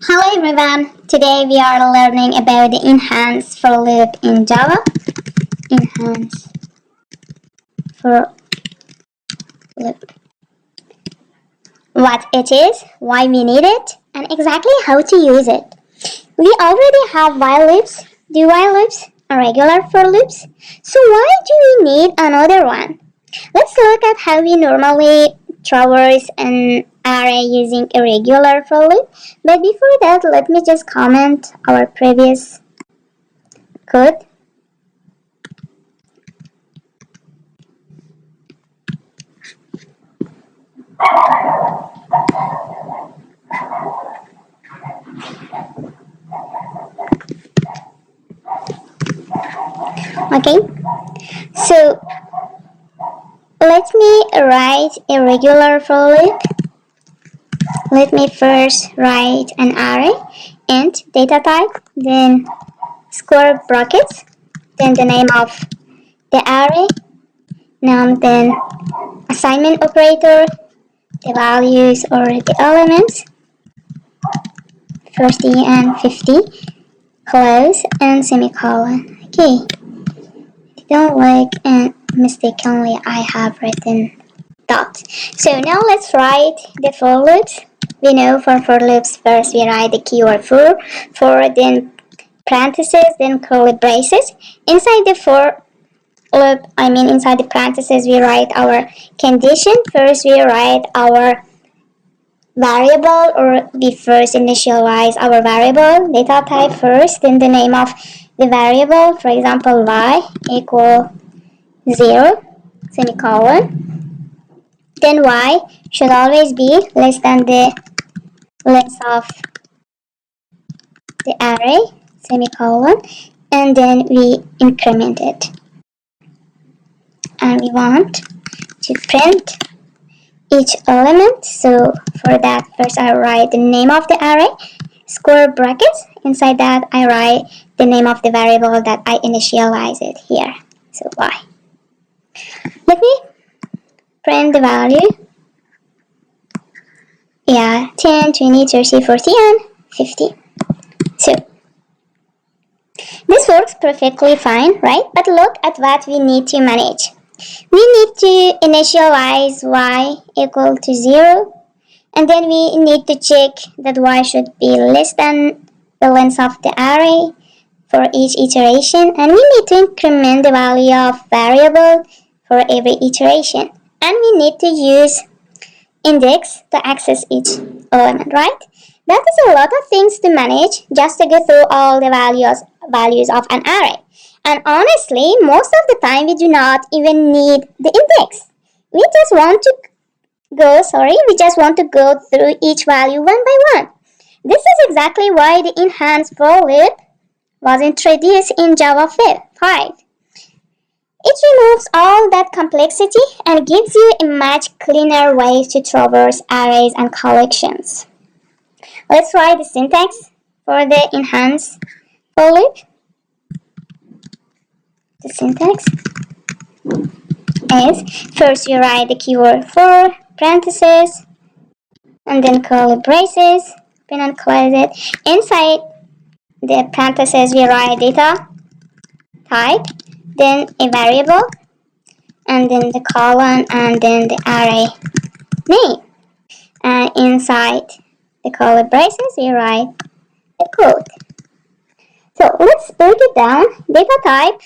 Hello everyone, today we are learning about the enhanced for loop in Java. Enhanced for loop. What it is, why we need it, and exactly how to use it. We already have while loops, do while loops, and regular for loops. So why do we need another one? Let's look at how we normally traverse an array using a regular for loop. But before that, let me just comment our previous code. Okay, so let me write a regular for loop. Let me first write an array, int data type, then square brackets, then the name of the array, now then assignment operator, the values or the elements, 40 and 50, close and semicolon. Okay, don't like and mistakenly I have written dot. So now let's write the for loops. We know for loops first we write the keyword for then parentheses, then curly braces. Inside the for loop, inside the parentheses we write our condition. First we write our variable, or we first initialize our variable data type first, then the name of the variable, for example y equal 0 semicolon. Then y should always be less than the length of the array, semicolon, and then we increment it. And we want to print each element. So for that, first I write the name of the array, square brackets. Inside that, I write the name of the variable that I initialize it here. So y. Let me print the value. Yeah, 10, 20, 30, 40, and 50. So this works perfectly fine, right? But look at what we need to manage. We need to initialize y equal to 0, and then we need to check that y should be less than the length of the array for each iteration, and we need to increment the value of variable for every iteration, and we need to use index to access each element, right? That is a lot of things to manage just to go through all the values of an array. And honestly, most of the time we do not even need the index. We just want to go through each value one by one. This is exactly why the enhanced for loop was introduced in Java 5. It removes all that complexity and gives you a much cleaner way to traverse arrays and collections. Let's write the syntax for the enhanced for loop. The syntax is first you write the keyword for, parentheses, and then curly braces, pin and close it. Inside the parentheses we write data type, then a variable, and then the colon, and then the array name. And inside the curly braces we write the code. So let's break it down. Data type,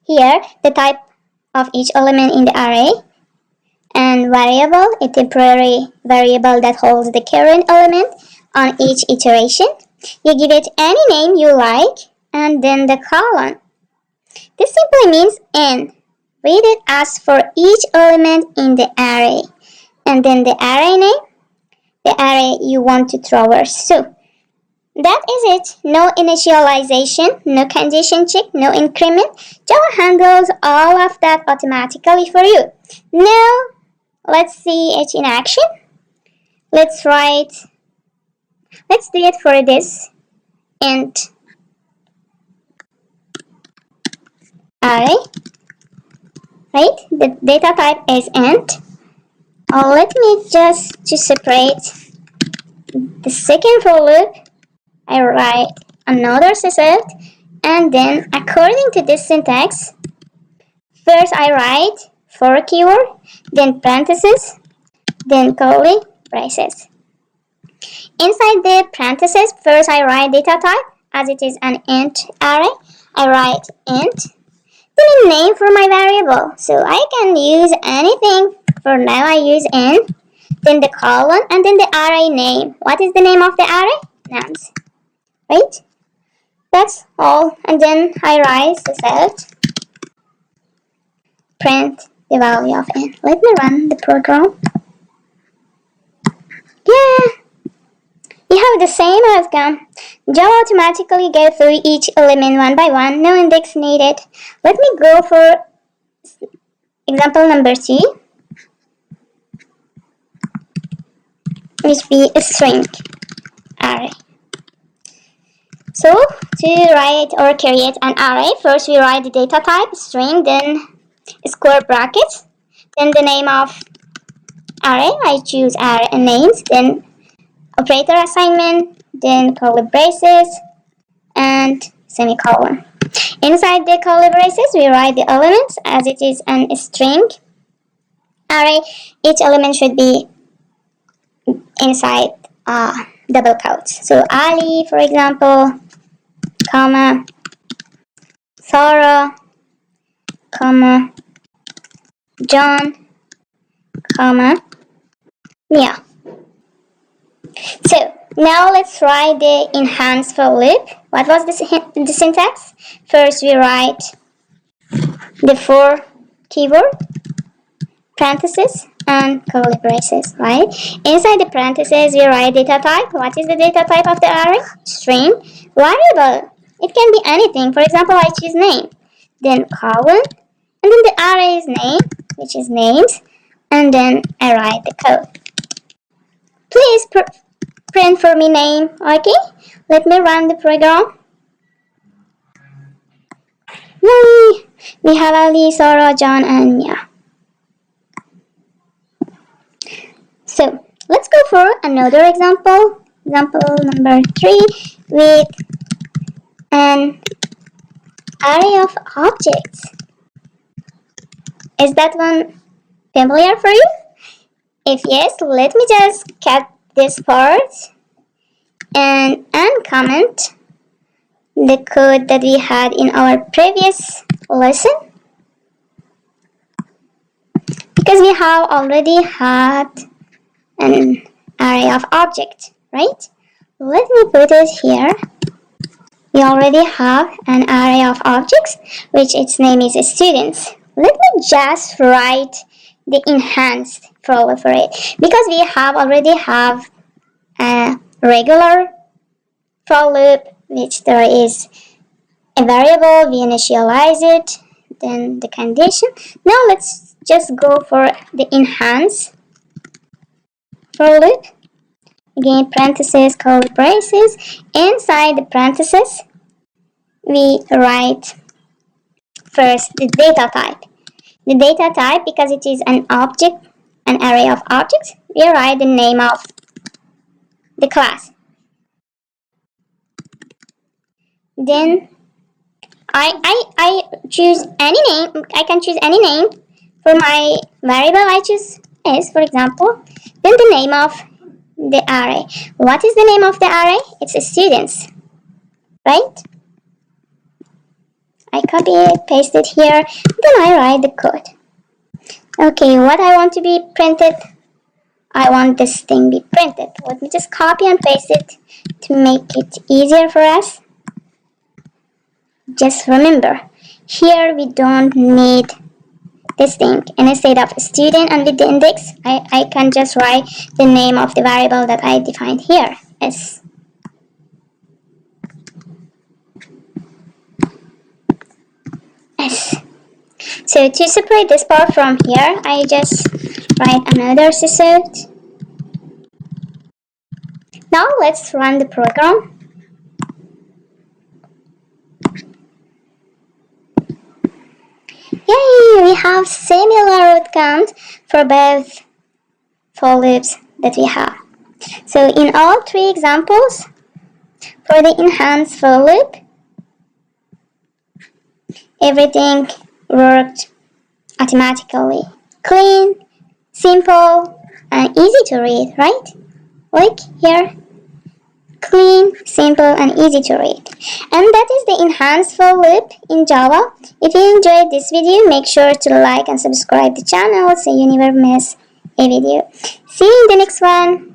here the type of each element in the array, and variable, a temporary variable that holds the current element on each iteration. You give it any name you like, and then the colon. This simply means n. Read it as for each element in the array, and then the array name, the array you want to traverse. So that is it. No initialization, no condition check, no increment. Java handles all of that automatically for you. Now let's see it in action. Let's do it for this int array, right? The data type is int. Let me just to separate the second for loop, I write another sysert, and then according to this syntax, first I write for keyword, then parentheses, then curly braces. Inside the parentheses, first I write data type, as it is an int array. I write int, then a name for my variable. So I can use anything. For now I use int, then the colon, and then the array name. What is the name of the array? Nums. Right? That's all. And then I write set print the value of n. Let me run the program. Yeah, you have the same outcome. Java automatically go through each element one by one, no index needed. Let me go for example number 2, which be a string array. So to write or create an array, first we write the data type string, then square brackets, then the name of array. I choose array names, then operator assignment, then curly braces, and semicolon. Inside the curly braces, we write the elements as it is an string array. Each element should be inside double quotes. So Ali, for example, comma, Sarah, comma, John, comma, Mia. So now let's write the enhance for loop. What was the syntax? First we write the for keyword, parentheses, and curly braces, right? Inside the parentheses we write data type. What is the data type of the array? String. Variable. It can be anything. For example, I choose name. Then colon, and then the array's name, which is names, and then I write the code. Please print for me name. Okay, let me run the program. Yay! We have Ali, Sarah, John, and Mia. So let's go for another example. Example number 3 with an array of objects. Is that one familiar for you? If yes, let me just cut this part and uncomment the code that we had in our previous lesson, because we have already had an array of objects, right? Let me put it here. We already have an array of objects, which its name is students. Let me just write the enhanced for it, because we already have a regular for loop, which there is a variable, we initialize it, then the condition. Now let's just go for the enhance for loop. Again, parentheses, curly braces. Inside the parentheses, we write first the data type. The data type, because it is an object, an array of objects, we write the name of the class. Then I choose any name. I can choose any name for my variable. I choose S, for example. Then the name of the array. What is the name of the array? It's students, right? I copy it, paste it here, then I write the code. Okay, what I want to be printed? I want this thing be printed. Let me just copy and paste it to make it easier for us. Just remember, here we don't need this thing. And instead of student and with the index, I can just write the name of the variable that I defined here, S. S. So to separate this part from here, I just write another sysert. Now let's run the program. Yay! We have similar outcomes for both for loops that we have. So in all three examples, for the enhanced for loop, everything worked automatically. Clean, simple, and easy to read, right? Like here. Clean, simple, and easy to read. And that is the enhanced for loop in Java. If you enjoyed this video, make sure to like and subscribe the channel so you never miss a video. See you in the next one.